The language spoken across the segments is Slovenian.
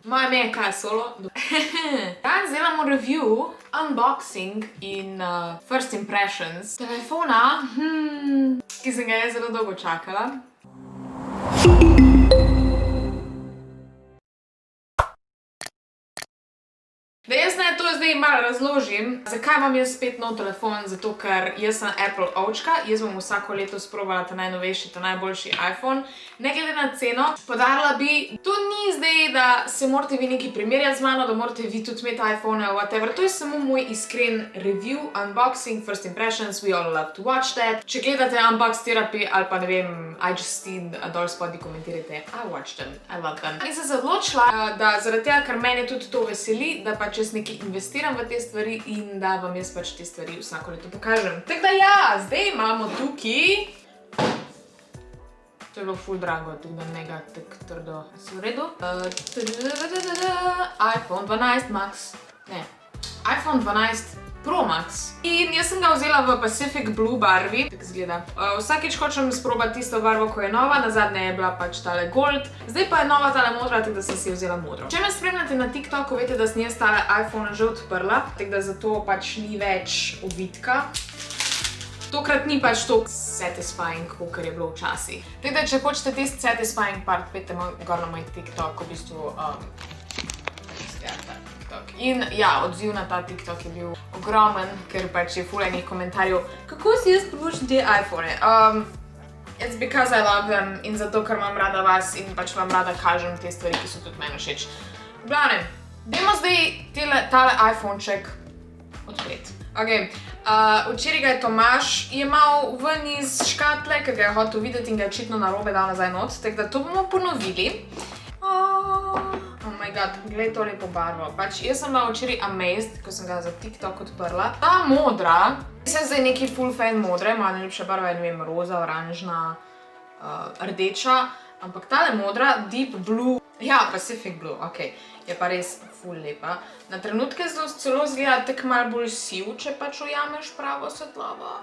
Moje ime je Kaja Solo. Danes delamo review, unboxing in first impressions telefona, ki sem ga zelo dolgo čakala. Da jaz naj to zdaj malo razložim, zakaj imam jaz spet nov telefon, zato ker jaz sem Apple ovčka, jaz bom vsako leto sprobala ta najnovejši, ta najboljši iPhone. Ne glede na ceno, podarila bi, to ni zdaj, da se morate vi nekaj primerjati z mano, da morate vi tudi imeti iPhone, whatever. To je samo moj iskren review, unboxing, first impressions, we all love to watch that. Če gledate Unbox Therapy ali pa ne vem, I Just Seen, dol spodaj komentirajte, I watch them, I love them. In sem se odločila, da zaradi tega, ker mene tudi to veseli, da pač jaz nekaj investiram v te stvari in da vam jaz pač te stvari vsako leto pokažem. Tako da ja, zdaj imamo tukaj. To je bilo ful drago, tako da ne ga tako trdo. Se v redu? iPhone 12 Max. Ne. iPhone 12 Pro Max. In jaz sem ga vzela v Pacific Blue barvi. Tako izgleda. Vsakič hočem sprobati tisto barvo, ko je nova, nazadnje je bila pač tale gold. Zdaj pa je nova tale modra, tako da sem si vzela modro. Če me spremljate na TikToku, veste, da sem jaz tale iPhone že odprla, tako da zato pač ni več ovitka. Tokrat ni pač toliko satisfying, kakor je bilo včasih. Tako da, če hočete tisti satisfying part, pejte gor na moj TikTok, v bistvu, in ja, odziv na ta TikTok je bil ogromen, ker pač je ful enih komentarjev, kako si jaz privoščim te iPhone. It's because I love them in zato, ker imam rada vas in pač vam rada kažem te stvari, ki so tudi meni všeč. V glavnem, dajmo zdaj tale iPhoneček odpreti. Včeraj ga je Tomaž jemal ven iz škatle, ker ga je hotel videti in ga je očitno narobe dal nazaj not, tako da to bomo ponovili. Oh my god, glej to lepo barvo. Pač jaz sem bila včeraj amazed, ko sem ga za TikTok odprla. Ta modra, sem zdaj neki full fan modre, moja najljubša barva je, ne vem, roza, oranžna, rdeča, ampak tale modra, deep blue, ja, Pacific Blue, okej, je pa res full lepa. Na trenutke celo zgleda tako malo bolj siv, če pač ujameš pravo svetlobo.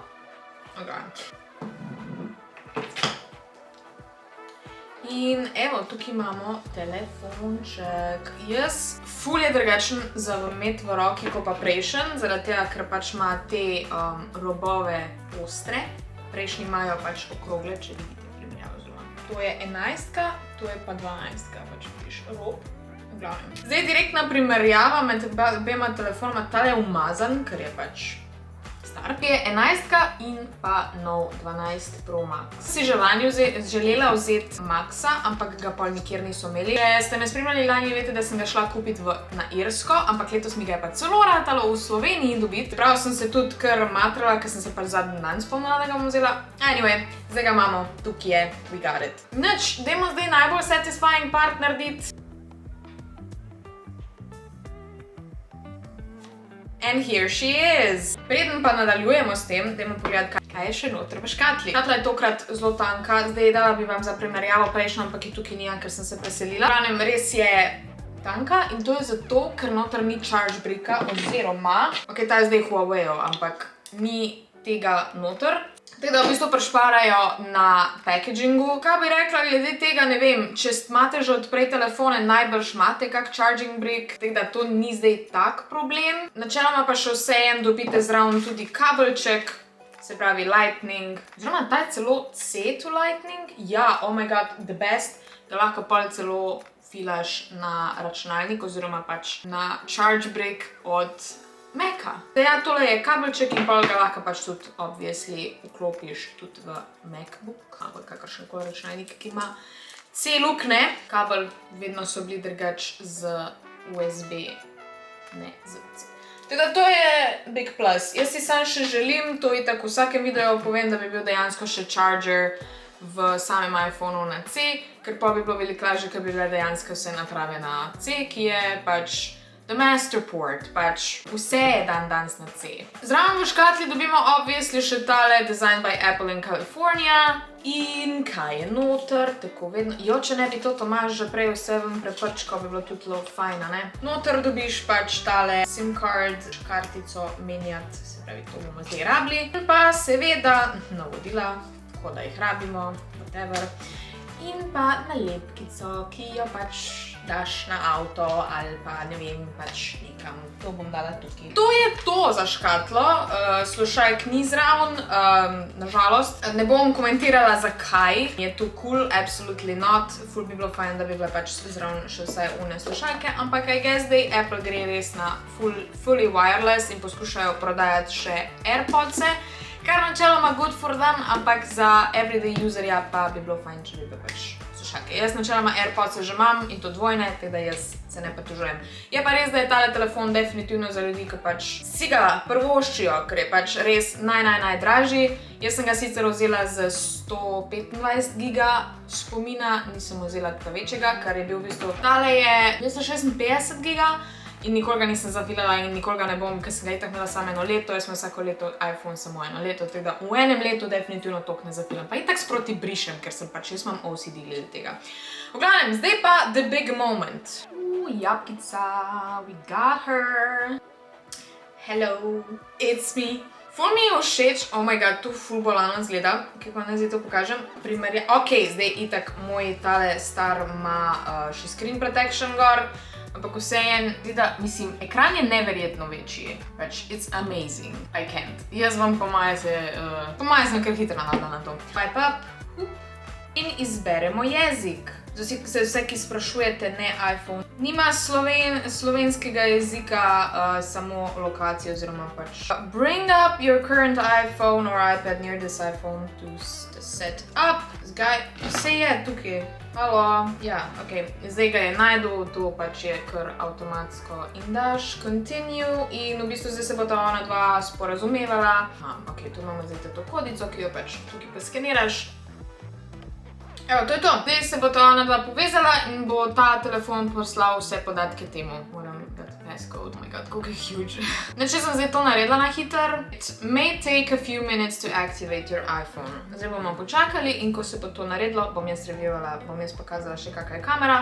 In evo, tukaj imamo telefonček. Jaz, ful je drugačen za imeti v roki, kot pa prejšnji, zaradi tega, ker pač ima te robove ostre. Prejšnji imajo pač okrogle, če vidite primerjavo zelo. To je 11-ka, to je pa 12-ka, pač vidiš rob. V glavnem. Zdaj direktna primerjava med obema telefonoma, tale je umazan, ker je pač star. Je 11-ka in pa nov 12 Pro Max. Si že lani želela vzeti Maxa, ampak ga pol nikjer niso imeli. Če ste me spremljali lani, veste, da sem ga šla kupiti na Irsko, ampak letos mi ga je pa celo ratalo v Sloveniji dobiti. Prav sem se tudi kar matrala, ker sem se pač zadnji dan spomnila, da ga bom vzela. Anyway, zdaj ga imamo, tukaj je, we got it. Nič, dajmo zdaj najbolj satisfying part narediti. And here she is! Preden pa nadaljujemo s tem, dajmo pogledati, kaj je še noter v škatli. Škatla je tokrat zelo tanka, zdaj dala bi vam za primerjavo prejšnjo, ampak je tukaj nijam, ker sem se preselila. Pravnem, res je tanka in to je zato, ker noter ni charge bricka oziroma, ok, ta je zdaj Huawei-ov, ampak ni tega noter. Tako da v bistvu prešparajo na packagingu. Kaj bi rekla glede tega, ne vem, če imate že odprej telefone, najbrž imate kak charging brick, tako da to ni zdaj tak problem. Načeloma pa še vseeno dobite zraven tudi kabelček, se pravi lightning. Oziroma, ta je celo C to lightning. Ja, oh my god, the best, da lahko pol celo filaš na računalnik oziroma pač na charge brick od Maca. Ja, tole je kabelček in pol ga lahko pač tudi, obviously, vklopiš tudi v MacBook, ali kakršenkoli računalnik, ki ima C luknje. Kabel vedno so bili drugač z USB, ne z C. Tako da to je big plus. Jaz si sam še želim, to itak v vsakem videu povem, da bi bil dejansko še charger v samem iPhoneu na C, ker pa bi bilo veliko lažje, ker bi bile dejansko vse naprave na C, ki je pač the master port, pač vse je danes na C. Zraven v škatli dobimo obviously še tale Design by Apple in California. In kaj je noter, tako vedno. Jo, če ne bi to Tomaž že prej vse ven preprčkal, bi bilo tudi zelo fajn, ne? Noter dobiš pač tale SIM card, kartico menjati, se pravi, to bomo zdaj rabili. In pa seveda navodila, tako da jih rabimo, whatever. In pa nalepkico, ki jo pač daš na avto ali pa ne vem, pač nekam. To bom dala tukaj. To je to za škatlo. Slušalk ni zraven, nažalost. Ne bom komentirala zakaj. Je to cool, absolutely not. Ful bi bilo fajn, da bi bila pač zraven še vsaj une slušalke, ampak I guess da Apple gre res na fully wireless in poskušajo prodajati še AirPods-e, kar načeloma good for them, ampak za everyday userja pa bi bilo fajn, če bi bilo pač slušalke. Jaz načeloma AirPods-e že imam in to dvojne, teda jaz se ne pritožujem. Je pa res, da je tale telefon definitivno za ljudi, ki pač si ga prvoščijo, ker je pač res najdražji. Jaz sem ga sicer vzela z 125 giga spomina, nisem vzela tega večjega, kar je bil v bistvu. Tale je 256 giga. In nikoli ga nisem zafilala in nikoli ga ne bom, ker sem ga itak imela samo eno leto, jaz imam vsako leto iPhone samo eno leto, tako da v enem letu definitivno toliko ne zafilam. Pa itak sproti brišem, ker sem pač, jaz imam OCD glede tega. V glavnem, zdaj pa the big moment. Japica, we got her. Hello, it's me. Ful mi je všeč, oh my god, tu ful bolano zgleda, kaj pa ne zdaj to pokažem. Ok, zdaj itak moj tale star ima še screen protection gor, ampak vseeno, mislim, ekran je neverjetno večji. Pač, it's amazing. I can't. Jaz vam po moje sem kar hitro navadila na to. Swipe up in izberemo jezik. Vse, ki sprašujete, ne iPhone. Nima slovenskega jezika, samo lokacijo oziroma pač. Bring up your current iPhone or iPad near this iPhone to set up. Vse je tukaj. Halo. Ja, ok. Zdaj ga je najdel, to pač je kar avtomatsko. In daš continue in v bistvu zdaj se bo ta ona dva sporazumevala. Ok, tu imamo zdaj to kodico, ki jo pač tukaj preskeniraš. Evo, to je to. Zdaj se bo ta ona dva povezala in bo ta telefon poslal vse podatke temu. Moram dati passcode, oh my god, koliko je huge. Če sem zdaj to naredila na hiter. It may take a few minutes to activate your iPhone. Zdaj bomo počakali in ko se bo to naredilo, bom jaz reviewala, bom jaz pokazala še kakaj je kamera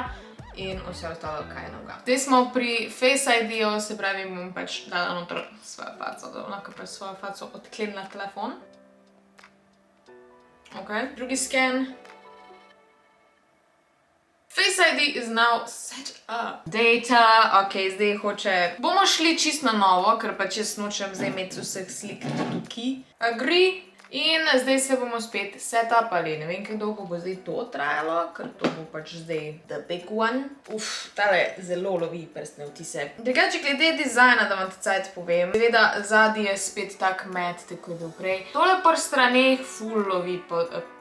in vse ostalo, kaj je novega. Zdaj smo pri Face ID-u, se pravi, bom pač dala noter svojo faco, da bom lahko pač svojo faco odklenila telefon. Ok, drugi scan. Face ID is now set up. Data, ok, zdaj hoče. Bomo šli čisto na novo, ker pač jaz nočem zdaj imeti vseh slik tukaj. Agree. In zdaj se bomo spet set upali. Ne vem, kaj dolgo bo zdaj to trajalo, ker to bo pač zdaj the big one. Tale zelo lovi prstne vtise. Drugače, glede dizajna, da vam cajt povem. Seveda, zadnji je spet tak mat, tako je bil prej. Tole par straneh ful lovi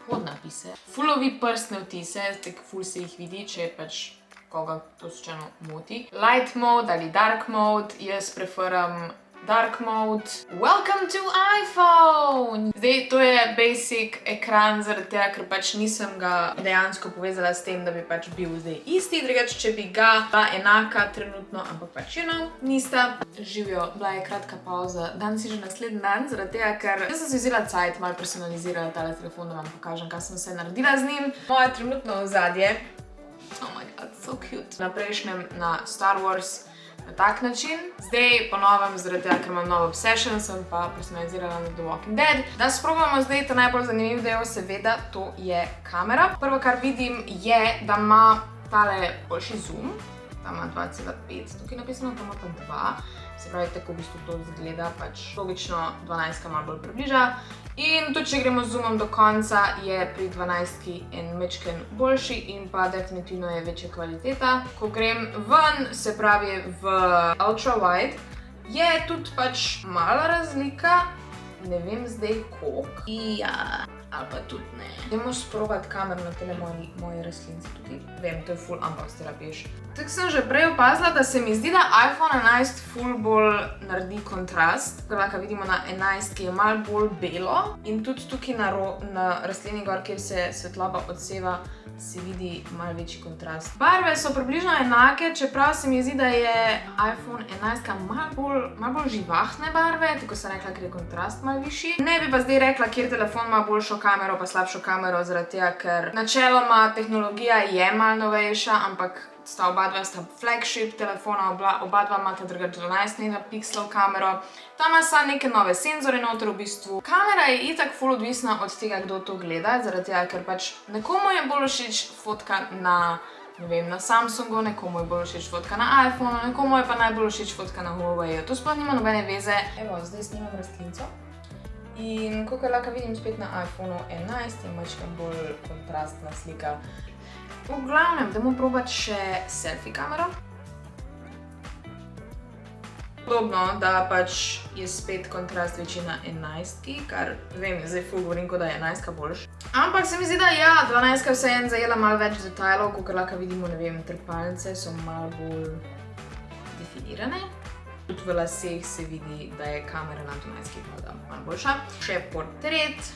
podnapise. Ful lovi prstne vtise, tako ful se jih vidi, če je pač koga to slučajno moti. Light mode ali dark mode, jaz preferam dark mode. Welcome to iPhone! Zdaj, to je basic ekran, zaradi tega, ker pač nisem ga dejansko povezala s tem, da bi pač bil zdaj isti. Drugače, če bi ga bila enaka trenutno, ampak pač nista. Živijo, bila je kratka pauza. Dan si že naslednji dan, zaradi tega, ker jaz sem si vzela cajt, malo personalizirala tale telefon, da vam pokažem, kaj sem vse naredila z njim. Moje trenutno ozadje. Oh my god, so cute. Na prejšnjem, na Star Wars, na tak način. Zdaj, po novem, zaradi tega, ker imam novo obsession, sem pa personalizirala na The Walking Dead. Da sprobamo zdaj ta najbolj zanimiv del, seveda, to je kamera. Prvo, kar vidim, je, da ima tale boljši zoom. Tam ima 2,5, tukaj napisano, tam ima pa 2. Se pravi, tako v bistvu to zgleda, pač logično 12 malo bolj približa. In tudi, če gremo z zoomom do konca, je pri 12 en mečken boljši in pa definitivno je večja kvaliteta. Ko grem ven, se pravi v ultra wide, je tudi pač mala razlika, ne vem zdaj koliko. Ja, ali pa tudi ne. Dajmo sprobati kamer na tele moje rastlince tukaj. Vem, to je full unbox terapiješ. Tako sem že prej opazila, da se mi zdi, da iPhone 11 full bolj naredi kontrast. Lahko vidimo na 11, ki je malo bolj belo. In tudi tukaj na rastlini gor, kjer se svetloba odseva, se vidi malo večji kontrast. Barve so približno enake, čeprav se mi zdi, da je iPhone 11 malo bolj živahne barve, tako sem rekla, ker je kontrast malo višji. Ne bi pa zdaj rekla, kjer telefon ima boljšo kamero pa slabšo kamero, zaradi tega, ker načeloma tehnologija je malo novejša, ampak oba dva sta flagship telefona, oba dva imata drugače 12 megapikslov kamero. Tam ima samo neke nove senzore noter v bistvu. Kamera je itak ful odvisna od tega, kdo to gleda, zaradi tega, ker pač nekomu je bolj všeč fotka na ne vem, na Samsungu, nekomu je bolj všeč fotka na iPhonu, nekomu je pa najbolj všeč fotka na Huawei. To sploh nima nobene veze. Evo, zdaj snimam rastlinco. In kakor lahko vidim spet na iPhonu 11, je malo bolj kontrastna slika. V glavnem, dajmo probati še selfie kamero. Podobno, da pač je spet kontrast večji na 11-ki, kar vem, zdaj ful govorim, kot da je 11-ka boljš. Ampak se mi zdi, da ja, 12-ka vseeno zajela malo več detajlov, kakor lahko vidimo, ne vem, trepalnice so malo bolj definirane. Tudi v laseh se vidi, da je kamera na 12-ki malo boljša. Še portret.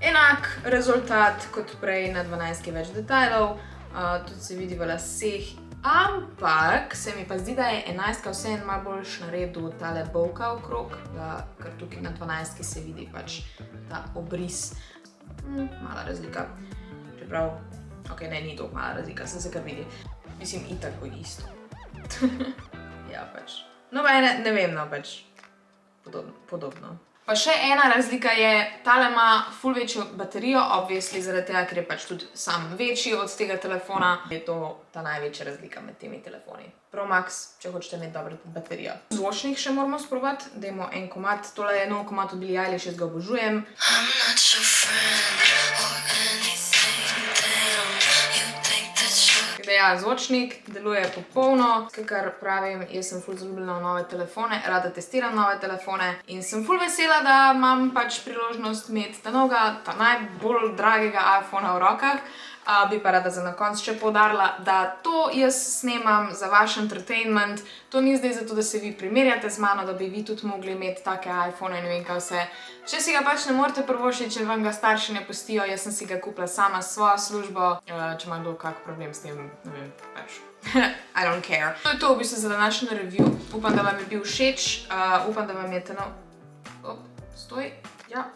Enak rezultat kot prej na 12-ki več detajlov, tudi se vidi v laseh. Ampak se mi pa zdi, da je 11-ka vseeno malo boljš naredil tale bolka okrog, ker tukaj na 12-ki se vidi pač ta obris. Mala razlika. Čeprav, ok, ne, ni toliko mala razlika, sem se kar vidi. Mislim, itak bo isto. Ja, pač. No, pa ne vem, no, pač podobno. Pa še ena razlika je, tale ima ful večjo baterijo, obviously, zaradi tega, ker je pač tudi sam večji od tega telefona. Je to ta največja razlika med temi telefoni. Pro Max, če hočete imeti dobro baterijo. Zvočnik še moramo sprobati, dajmo en komad. Tole je nov komad od Billie Eilish, jaz ga obožujem. Ja, zvočnik deluje popolno, kar pravim, jaz sem ful zaljubljena v nove telefone, rada testiram nove telefone in sem ful vesela, da imam pač priložnost imeti ta najbolj dragega iPhona v rokah. Bi pa rada za na konec še poudarila, da to jaz snemam za vaš entertainment, to ni zdaj zato, da se vi primerjate z mano, da bi vi tudi mogli imeti take iPhone in ne vem kaj vse. Če si ga pač ne morete privoščiti, če vam ga starši ne pustijo, jaz sem si ga kupila sama s svojo službo, če ima kdo kak problem s tem, ne vem, pač. I don't care. To je to v bistvu za današnji review. Upam, da vam je bil všeč, upam, da vam je stoj, ja.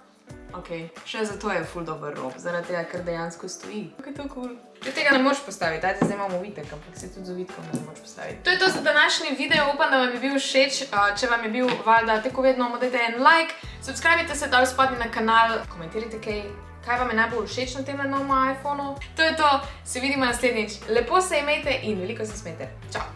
Ok, še zato je ful dober rob, zaradi tega, ker dejansko stoji. Kako je to cool. Če tega ne moreš postaviti, ajde, zdaj imamo vitek, ampak si tudi z vitkom ne moreš postaviti. To je to za današnji video, upam, da vam je bil všeč. Če vam je bil, valjda, tako vedno, dajte en like, subscribite se dol spodaj na kanal, komentirajte kaj vam je najbolj všeč na tem novem iPhonu. To je to, se vidimo naslednjič. Lepo se imejte in veliko se smejte. Čau!